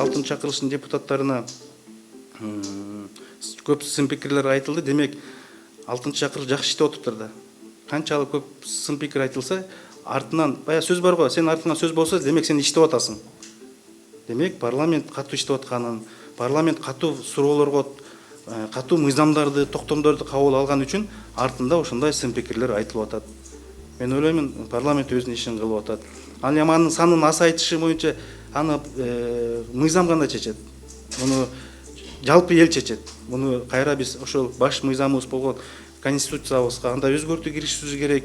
6 чакырылыштын депутаттарына көп сын пикирлер айтылды. Демек 6 чакырылыш жакшы иштеп отуптур да. Канчалык көп сын пикир айтылса, артынан бая сөз бар го, сен артыңан сөз болсо, демек сен иштеп атасың. Демек парламент катуу иштеп атканын, парламент катуу суроолорго, катуу мыйзамдарды, токтомдорду кабыл алган үчүн артында ошондой сын пикирлер айтылып атат. Мен ойлоймун, парламент өзүнүн ишин кылып атат. Ал эми анын санын азайтышы боюнча аны мыйзам гана чечет. Муну жалпы эл чечет. Муну кайра биз ошол баш мыйзамыбыз болгон конституциябызга анда өзгөртүү киргизишибиз керек.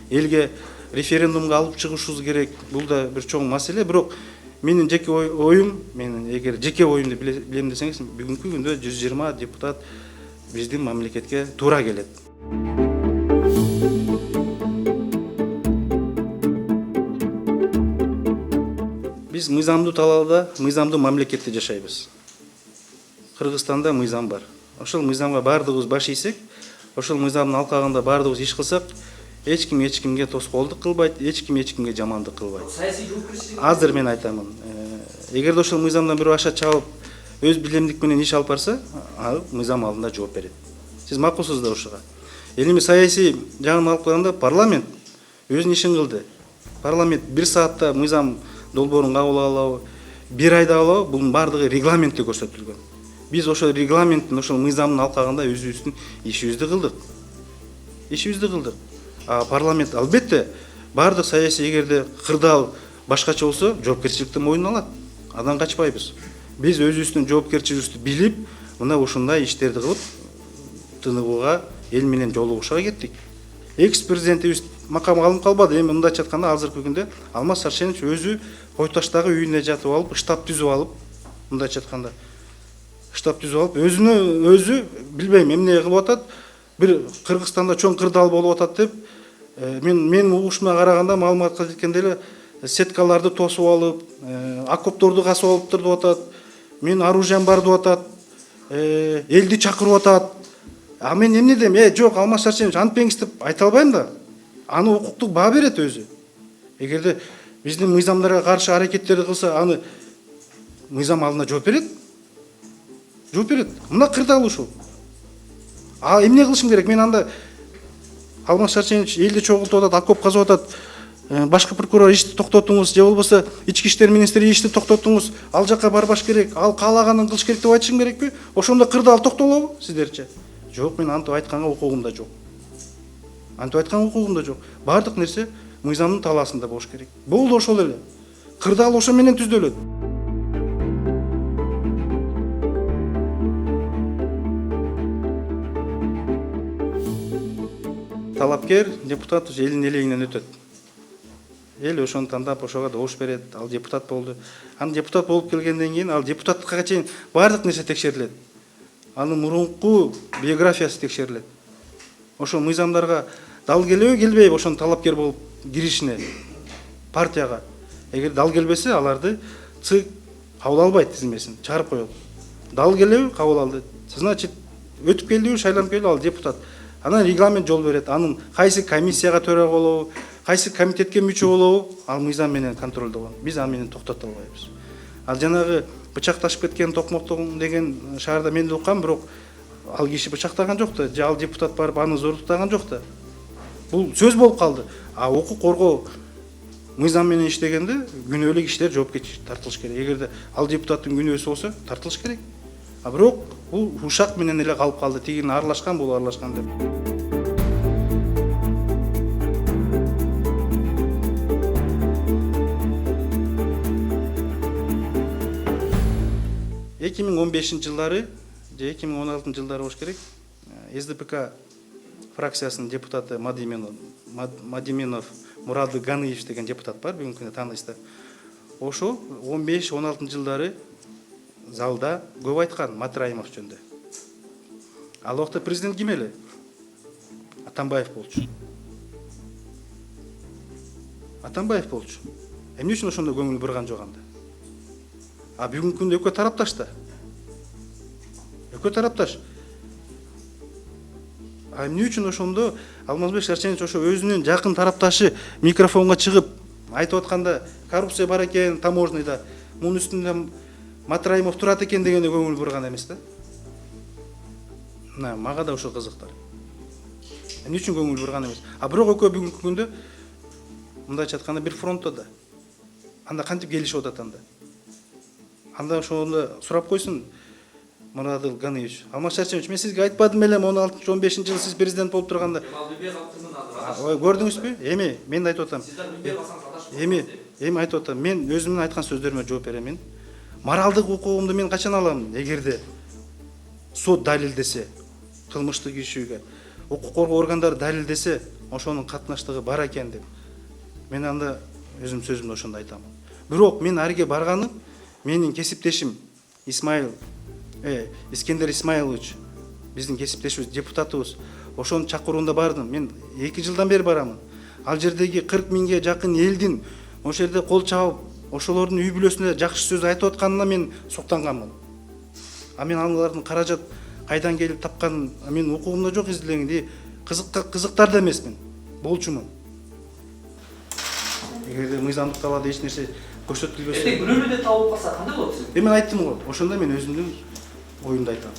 Элге референдумга алып чыгышыбыз керек. Бул да бир чоң маселе, бирок менин жеке оюм, менин эгер жеке оюмду билем десеңиз, бүгүнкү күндө 120 депутат биздин мамлекетке туура келет. Биз мыйзамдуу талаада, мыйзамдуу мамлекетте жашайбыз. Кыргызстанда мыйзам бар. Ошол мыйзамга баардыгыбыз баш ийсек, ошол мыйзамдын алкагында баардыгыбыз иш кылсак, эч кимге тоскоолдук кылбайт, эч кимге жамандык кылбайт. Азыр мен айтамын, эгерде ошол мыйзамдан бирөө аша чабып, өз билемдик менен иш алып барса, ал мыйзам алдында жооп берет. Сиз макулсуз да ушуга. Эми саясий жагын алып караганда парламент өзүнүн ишин кылды. Парламент 1 саатта мыйзам долбоорун кабыл алабы, 1 айда алабы, бунун баардыгы регламентте көрсөтүлгөн. Биз ошол регламенттин, ошол мыйзамдын алкагында өзүбүздүн ишибизди кылдык. Парламент албетте баардык саясий эгерде кырдаал башкача болсо, жоопкерчиликти мойнуна алат. Андан качпайбыз. Биз өзүбүздүн жоопкерчилигибизди билип, мына ушундай иштерди кылып, тыныгууга, эл менен жолугушууга кеттик. Экс-президентибиз макамга алынып калбады. Эми мындайча айтканда, азыркы күндө Алмаз Сарсенович өзү Кой Таштагы үйүнө жатып алып, штаб түзүп алып, мындайча айтканда, штаб түзүп алып, өзү билбейм эмне кылып атат. Бир Кыргызстанда чоң кырдаал болуп атат деп, мен угушума караганда, маалыматка жеткенде эле сеткаларды тосуп алып, окопторду касып алыптыр деп атат. Мен оружием бар деп атат. Элди чакырып атат. Мен эмне дейм? Жок, Алмаз Сарсенович антпеңиз деп айта албайм да. Аны укуктук баа берет өзү. Эгерде биздин мыйзамдарга каршы аракеттерди кылса, аны мыйзам алдында жооп берет. Мына кырдаал ушул. Эмне кылышым керек? Мен анда Алмаз Сарсенович элди чогултуп атат, окоп казып атат. Башкы прокурор ишти токтотуңуз, же болбосо ички иштер министри ишти токтотуңуз, ал жака барбаш керек, ал каалаганын кылыш керек деп айтышым керекпи? Ошондо кырдаал токтолобу сиздерче? Жок, мен антип айтканга укугум да жок. Баардык нерсе мыйзамдын талаасында болуш керек. Болду ошол эле. Кырдаал ошо менен түздөлөт. Талапкер депутат элдин элегинен өтөт. Эл ошону тандап, ошого добуш берет, ал депутат болду. Аны депутат болуп келгенден кийин, ал депутаттыкка чейин баардык нерсе текшерилет. Анын мурунку биографиясы текшерилет. Ошол мыйзамдарга дал келеби, келбейби ошонун талапкер болуп киришине партияга. Эгер дал келбесе, аларды ЦИК кабыл албайт, тизмесин чыгарып коет. Дал келеби, кабыл алды. Значит, өтүп келдиби, шайланып келди, ал депутат. Анан регламент жол берет. Анын кайсы комиссияга төрага болобу, кайсы комитетке мүчө болобу, ал мыйзам менен контролдогон. Биз аны менен токтото албайбыз. Ал жанагы бычакташып кеткен Токмоктон деген шаарда мен да уккам, бирок ал киши бычактаган жок да, же ал депутат барып аны зордуктаган жок да. Бул сөз болуп калды. Укук коргоо мыйзам менен иштегенде күнөөлүү кишилер жоопкерчиликке тартылыш керек. Эгерде ал депутаттын күнөөсү болсо, тартылыш керек. Бирок бул ушак менен эле калып калды. Тигин аралашкан, бул аралашкан деп. Эки миң 15 жылдары же 2016 жылдары болуш керек. СДПК фракциясынын депутаты Мадименов Мурады Ганыевич деген депутат бар, бүгүнкү күндө таанысыздар. Ошо 15-16 жылдары залда көп айткан Матраимов жөнүндө. Ал убакта президент ким эле? Атамбаев болчу. Эмне үчүн ошондо көңүл бурган жок анда? Бүгүнкү күндө экөө тарапташ да. Эмне үчүн ошондо Алмазбек Сарсенович ошо өзүнүн жакын тарапташы микрофонго чыгып айтып атканда коррупция бар экен таможныйда, мунун үстүндө Матраимов турат экен дегенге көңүл бурган эмес да. Мына мага да ошол кызыктар. Эмне үчүн көңүл бурган эмес. А бирок экөө бүгүнкү күндө мындайча айтканда бир фронтто да. Анда кантип келишип атат анда. Анда ошондо сурап койсун Мурадыл Ганиевич. Алмаз Шарченович, мен сизге айтпадым белем 16-15 жылы сиз президент болуп турганда. Ой, көрдүңүзбү? Эми мен айтып атам. Эми айтып атам. Мен өзүмдүн айткан сөздөрүмө жооп берем. Моралдык укугумду мен качан алам? Эгерде сот далилдесе, кылмыштык ишүүгө укук коргоо органдары далилдесе, ошонун катнаштыгы бар экен деп. Мен анда өзүм сөзүмдү ошондо айтам. Бирок мен арге барганым, менин кесиптешим Искендер Исмаилович, биздин кесиптешибиз, депутатыбыз, ошонун чакыруунда бардым. Мен 2 жылдан бери барамын. Ал жердеги 40 миңге жакын элдин ошол жерде кол чабып, ошолордун үй бүлөсүнө жакшы сөз айтып атканына мен суктанганмын. А мен алардын каражат кайдан келип тапканын мен укугумда жок изилдегенди, кызыктар да эмесмин, болчумун. Эгерде мыйзамдык талаада эч нерсе көрсөтүлбөсө, Эртең күнөөлүү деп табылып калса кандай болот? мен айттым го, ошондо мен өзүмдүн оюмду айтам.